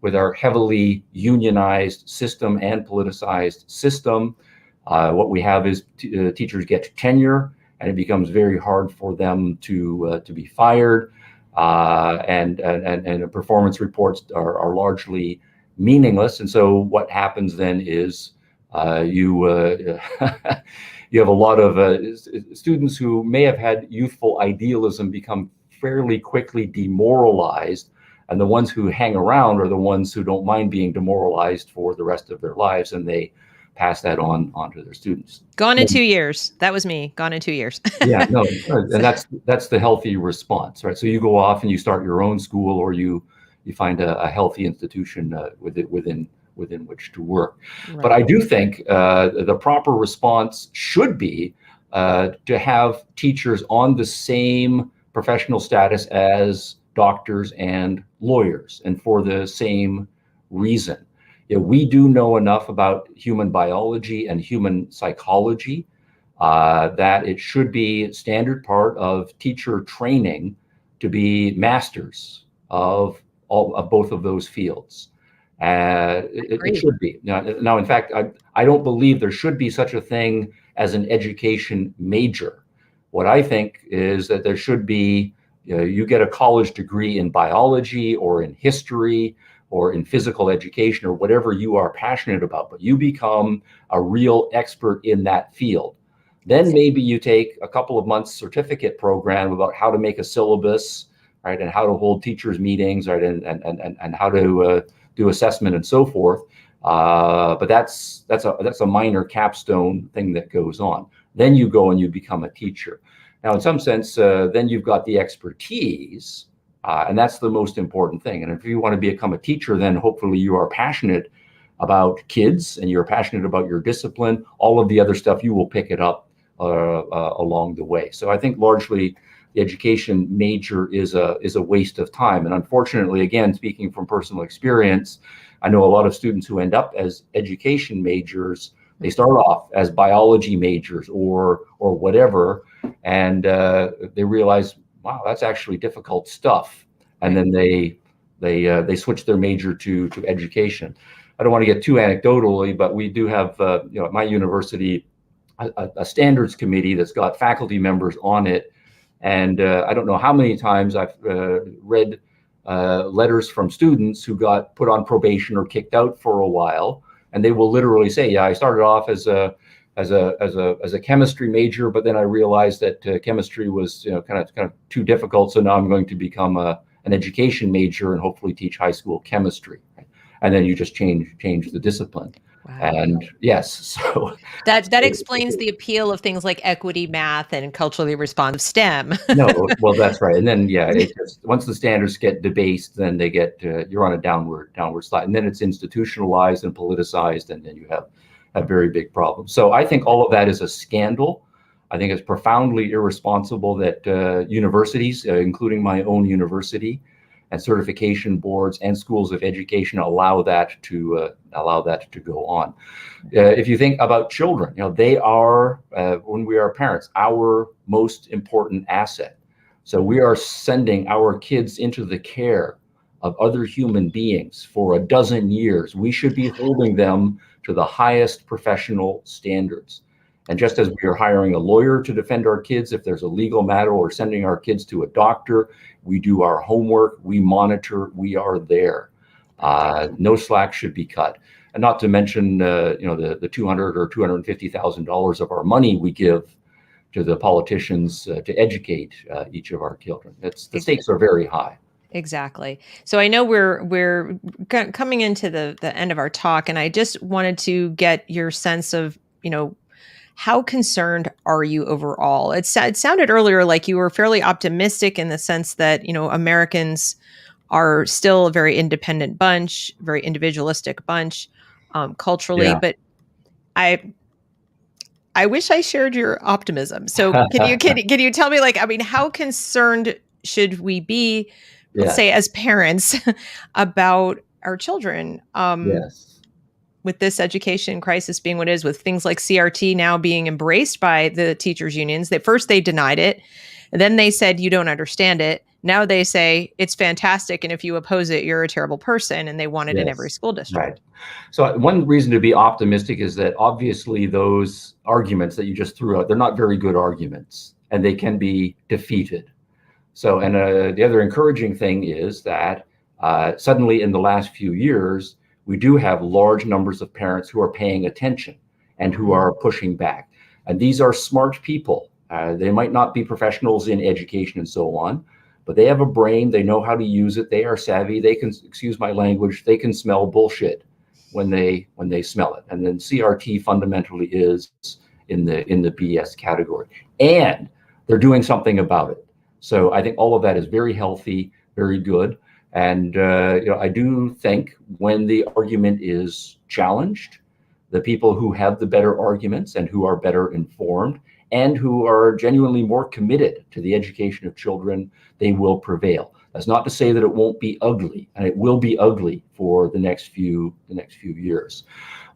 Speaker 2: with our heavily unionized system and politicized system, what we have is teachers get tenure, and it becomes very hard for them to be fired. And the performance reports are largely meaningless. And so what happens then is you have a lot of students who may have had youthful idealism become fairly quickly demoralized. And the ones who hang around are the ones who don't mind being demoralized for the rest of their lives, and they pass that on to their students.
Speaker 1: Gone in 2 years. That was me. Gone in 2 years.
Speaker 2: Yeah, no, and that's the healthy response, right? So you go off and you start your own school, or you find a healthy institution within which to work. Right. But I do think the proper response should be to have teachers on the same professional status as doctors and lawyers, and for the same reason. We do know enough about human biology and human psychology that it should be a standard part of teacher training to be masters of both of those fields. It should be. Now, in fact, I don't believe there should be such a thing as an education major. What I think is that there should be, you get a college degree in biology or in history or in physical education or whatever you are passionate about, but you become a real expert in that field. Then maybe you take a couple of months certificate program about how to make a syllabus, right, and how to hold teachers meetings, right, and how to do assessment and so forth. But that's a minor capstone thing that goes on. Then you go and you become a teacher. Now, in some sense, then you've got the expertise, and that's the most important thing. And if you want to become a teacher, then hopefully you are passionate about kids and you're passionate about your discipline. All of the other stuff, you will pick it up along the way. So I think largely the education major is a waste of time. And unfortunately, again, speaking from personal experience, I know a lot of students who end up as education majors They start off as biology majors or whatever, and they realize, wow, that's actually difficult stuff. And then they switch their major to education. I don't want to get too anecdotally, but we do have, at my university, a standards committee that's got faculty members on it. And I don't know how many times I've read letters from students who got put on probation or kicked out for a while, and they will literally say, "Yeah, I started off as a chemistry major, but then I realized that chemistry was kind of too difficult, so now I'm going to become an education major and hopefully teach high school chemistry." And then you just change the discipline. Wow. And yes, so
Speaker 1: that explains the appeal of things like equity, math, and culturally responsive STEM.
Speaker 2: No, well, that's right. And then once the standards get debased, then they get you're on a downward slide, and then it's institutionalized and politicized, and then you have a very big problem. So I think all of that is a scandal. I think it's profoundly irresponsible that universities, including my own university, and certification boards and schools of education allow that to go on. If you think about children, they are, when we are parents, our most important asset. So we are sending our kids into the care of other human beings for a dozen years. We should be holding them to the highest professional standards. And just as we are hiring a lawyer to defend our kids if there's a legal matter, or sending our kids to a doctor, we do our homework, we monitor, we are there. No slack should be cut. And not to mention, the $200,000 or $250,000 of our money we give to the politicians to educate each of our children. The stakes are very high.
Speaker 1: Exactly. So I know we're coming into the end of our talk, and I just wanted to get your sense of, how concerned are you overall? It sounded earlier like you were fairly optimistic in the sense that, Americans are still a very independent bunch, very individualistic bunch, culturally. Yeah. But I wish I shared your optimism. So can you tell me, how concerned should we be, let's say, as parents about our children?
Speaker 2: Yes.
Speaker 1: With this education crisis being what it is, with things like CRT now being embraced by the teachers' unions. First they denied it, and then they said, you don't understand it. Now they say it's fantastic, and if you oppose it, you're a terrible person, and they want it in every school district.
Speaker 2: Right. So one reason to be optimistic is that obviously those arguments that you just threw out, they're not very good arguments, and they can be defeated. So, and the other encouraging thing is that suddenly in the last few years, we do have large numbers of parents who are paying attention and who are pushing back. And these are smart people. They might not be professionals in education and so on, but they have a brain. They know how to use it. They are savvy. They can, excuse my language, they can smell bullshit when they smell it. And then CRT fundamentally is in the BS category. And they're doing something about it. So I think all of that is very healthy, very good. And I do think when the argument is challenged, the people who have the better arguments and who are better informed and who are genuinely more committed to the education of children, they will prevail. That's not to say that it won't be ugly, and it will be ugly for the next few years.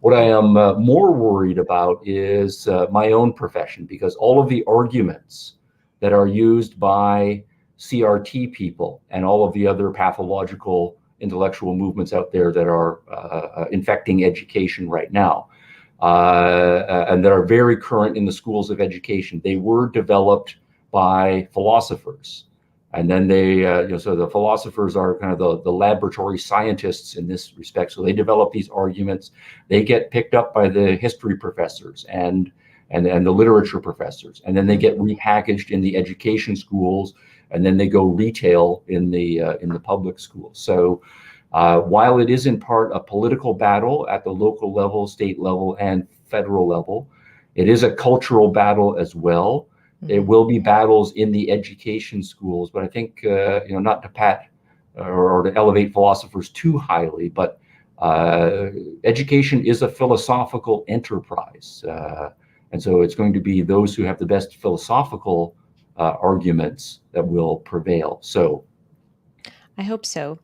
Speaker 2: What I am more worried about is my own profession, because all of the arguments that are used by CRT people and all of the other pathological intellectual movements out there that are infecting education right now, and that are very current in the schools of education. They were developed by philosophers. And then they, so the philosophers are kind of the laboratory scientists in this respect. So they develop these arguments. They get picked up by the history professors and the literature professors. And then they get repackaged in the education schools, and then they go retail in the public schools. So while it is in part a political battle at the local level, state level, and federal level, it is a cultural battle as well. There will be battles in the education schools, but I think not to pat or to elevate philosophers too highly, but education is a philosophical enterprise, and so it's going to be those who have the best philosophical arguments that will prevail. So,
Speaker 1: I hope so.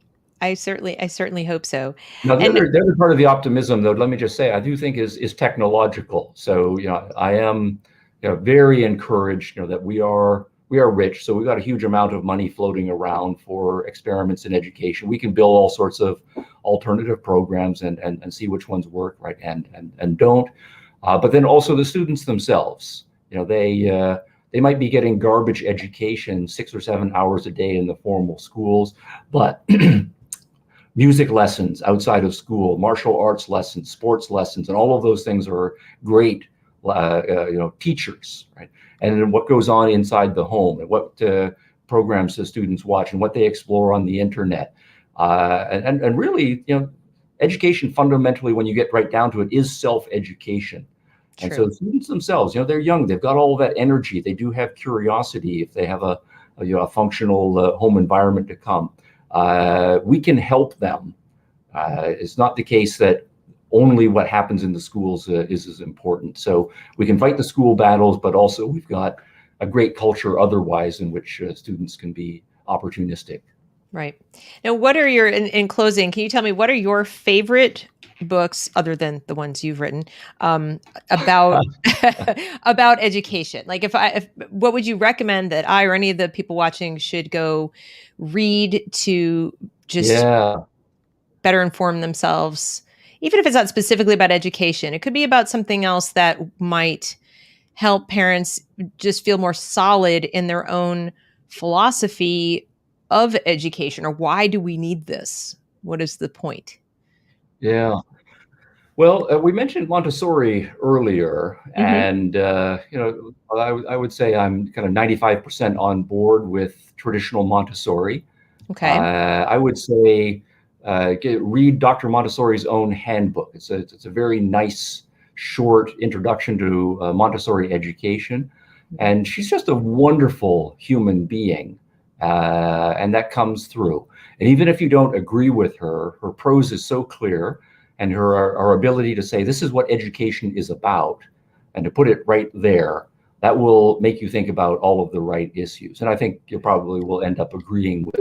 Speaker 1: I certainly hope so.
Speaker 2: Now,
Speaker 1: And
Speaker 2: the other part of the optimism, though, let me just say, I do think is technological. So, I am, very encouraged, that we are rich, so we've got a huge amount of money floating around for experiments in education. We can build all sorts of alternative programs and see which ones work, right, and don't. But then also the students themselves, they might be getting garbage education 6 or 7 hours a day in the formal schools, but music lessons outside of school, martial arts lessons, sports lessons, and all of those things are great, teachers, right? And then what goes on inside the home, and what programs the students watch, and what they explore on the internet, and really, education fundamentally, when you get right down to it, is self-education. And so
Speaker 1: true.
Speaker 2: the students themselves, they're young, they've got all of that energy, they do have curiosity if they have a functional home environment to come. We can help them. It's not the case that only what happens in the schools is as important. So we can fight the school battles, but also we've got a great culture otherwise in which students can be opportunistic.
Speaker 1: Right. Now, what are in closing, can you tell me what are your favorite books, other than the ones you've written, about about education? Like, what would you recommend that I or any of the people watching should go read to just
Speaker 2: Yeah.
Speaker 1: better inform themselves, even if it's not specifically about education? It could be about something else that might help parents just feel more solid in their own philosophy of education, or why do we need this? What is the point?
Speaker 2: Yeah. Well, we mentioned Montessori earlier,
Speaker 1: Hmm.
Speaker 2: and I would say I'm kind of 95% on board with traditional Montessori.
Speaker 1: Okay.
Speaker 2: I would say read Dr. Montessori's own handbook. It's a very nice, short introduction to Montessori education, and she's just a wonderful human being, and that comes through. And even if you don't agree with her, her prose is so clear, and her ability to say this is what education is about, and to put it right there, that will make you think about all of the right issues. And I think you probably will end up agreeing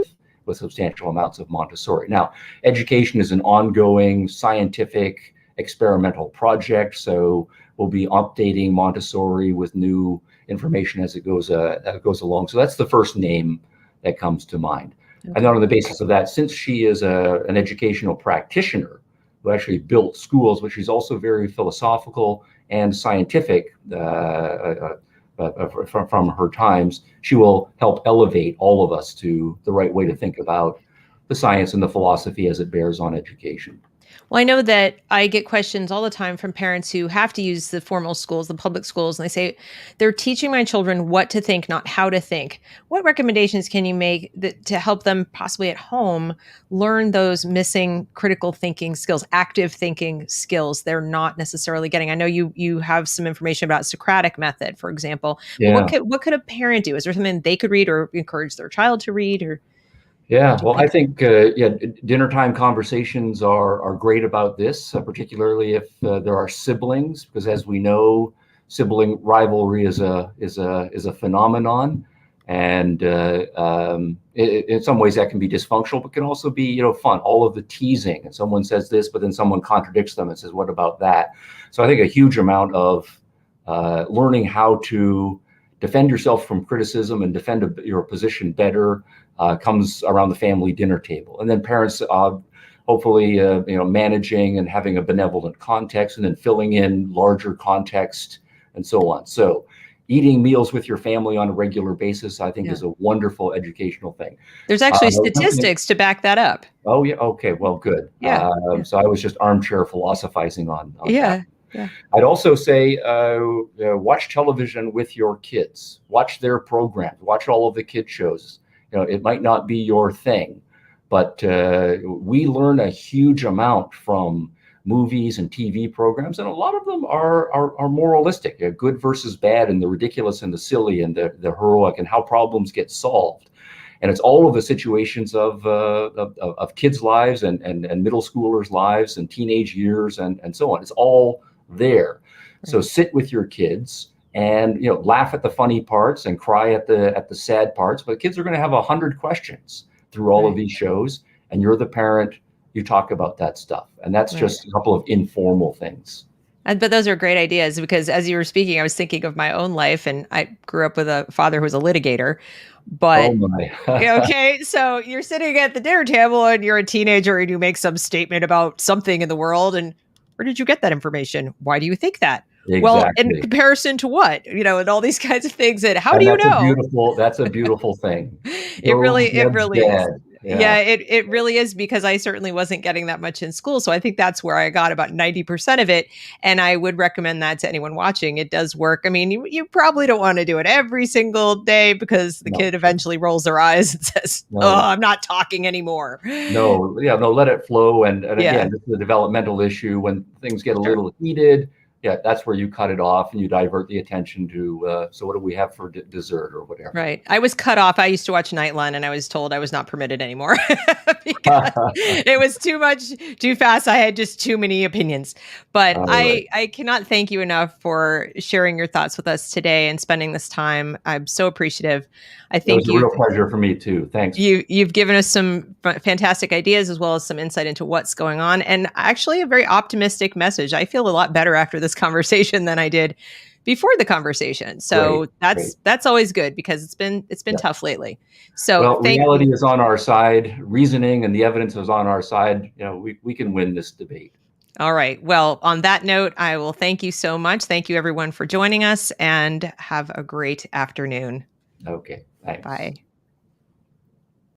Speaker 2: with substantial amounts of Montessori. Now, education is an ongoing scientific experimental project, so we'll be updating Montessori with new information as it goes along. So that's the first name that comes to mind.
Speaker 1: Okay.
Speaker 2: And then on the basis of that, since she is an educational practitioner who actually built schools, but she's also very philosophical and scientific from her times, she will help elevate all of us to the right way to think about the science and the philosophy as it bears on education.
Speaker 1: Well, I know that I get questions all the time from parents who have to use the formal schools, the public schools, and they say, they're teaching my children what to think, not how to think. What recommendations can you make to help them possibly at home learn those missing critical thinking skills, active thinking skills they're not necessarily getting? I know you have some information about Socratic method, for example. But
Speaker 2: Yeah.
Speaker 1: what could a parent do? Is there something they could read or encourage their child to read? Or what
Speaker 2: Yeah,
Speaker 1: do you
Speaker 2: well, I
Speaker 1: think?
Speaker 2: think dinner time conversations are great about this, particularly if there are siblings, because as we know, sibling rivalry is a phenomenon, and in some ways that can be dysfunctional, but can also be fun. All of the teasing, and someone says this, but then someone contradicts them and says, "What about that?" So I think a huge amount of learning how to defend yourself from criticism and defend your position better comes around the family dinner table. And then parents hopefully managing and having a benevolent context, and then filling in larger context and so on. So eating meals with your family on a regular basis, I think,
Speaker 1: Yeah.
Speaker 2: is a wonderful educational thing.
Speaker 1: There's actually
Speaker 2: One thing-
Speaker 1: statistics to back that up.
Speaker 2: oh yeah, okay, well, good.
Speaker 1: Yeah. Yeah.
Speaker 2: So I was just armchair philosophizing on that.
Speaker 1: Yeah. Yeah.
Speaker 2: I'd also say watch television with your kids. Watch their programs. Watch all of the kid shows. It might not be your thing, but we learn a huge amount from movies and TV programs, and a lot of them are moralistic, good versus bad, and the ridiculous and the silly and the heroic, and how problems get solved. And it's all of the situations of kids' lives and middle schoolers' lives and teenage years and so on. It's all there. So sit with your kids and laugh at the funny parts and cry at the sad parts. But kids are going to have 100 questions through all of these shows, and you're the parent, you talk about that stuff. And that's
Speaker 1: Right.
Speaker 2: just a couple of informal things.
Speaker 1: But those are great ideas, because as you were speaking, I was thinking of my own life, and I grew up with a father who was a litigator. But
Speaker 2: Oh my.
Speaker 1: okay, so you're sitting at the dinner table and you're a teenager and you make some statement about something in the world, and where did you get that information? Why do you think that? Well, in
Speaker 2: Exactly.
Speaker 1: comparison to what? And all these kinds of things. And how
Speaker 2: And
Speaker 1: do you know?
Speaker 2: that's a beautiful thing.
Speaker 1: It
Speaker 2: Go
Speaker 1: really, it
Speaker 2: Deb's
Speaker 1: really is.
Speaker 2: dad.
Speaker 1: Yeah,
Speaker 2: Yeah.
Speaker 1: it really is, because I certainly wasn't getting that much in school. So I think that's where I got about 90% of it. And I would recommend that to anyone watching. It does work. I mean, you probably don't want to do it every single day, because the
Speaker 2: No,
Speaker 1: kid eventually rolls their eyes and says, "Oh,
Speaker 2: no,
Speaker 1: I'm not talking anymore."
Speaker 2: no, yeah, no, let it flow. And
Speaker 1: Yeah,
Speaker 2: again, this is a developmental issue. When things get a
Speaker 1: sure.
Speaker 2: little heated, yeah, that's where you cut it off and you divert the attention to, so what do we have for dessert or whatever?
Speaker 1: Right. I was cut off. I used to watch Nightline, and I was told I was not permitted anymore because it was too much, too fast. I had just too many opinions. But
Speaker 2: All right.
Speaker 1: I cannot thank you enough for sharing your thoughts with us today and spending this time. I'm so appreciative. I
Speaker 2: It was
Speaker 1: think
Speaker 2: a real pleasure for me too. Thanks.
Speaker 1: you've given us some fantastic ideas, as well as some insight into what's going on, and actually a very optimistic message. I feel a lot better after this conversation than I did before the conversation. So
Speaker 2: Great, great.
Speaker 1: that's always good, because it's been
Speaker 2: Yeah.
Speaker 1: tough lately. So
Speaker 2: Well,
Speaker 1: thank
Speaker 2: reality is on our side, reasoning and the evidence is on our side. We can win this debate.
Speaker 1: All right. Well, on that note, I will thank you so much. Thank you everyone for joining us, and have a great afternoon.
Speaker 2: Okay, thanks.
Speaker 1: Bye.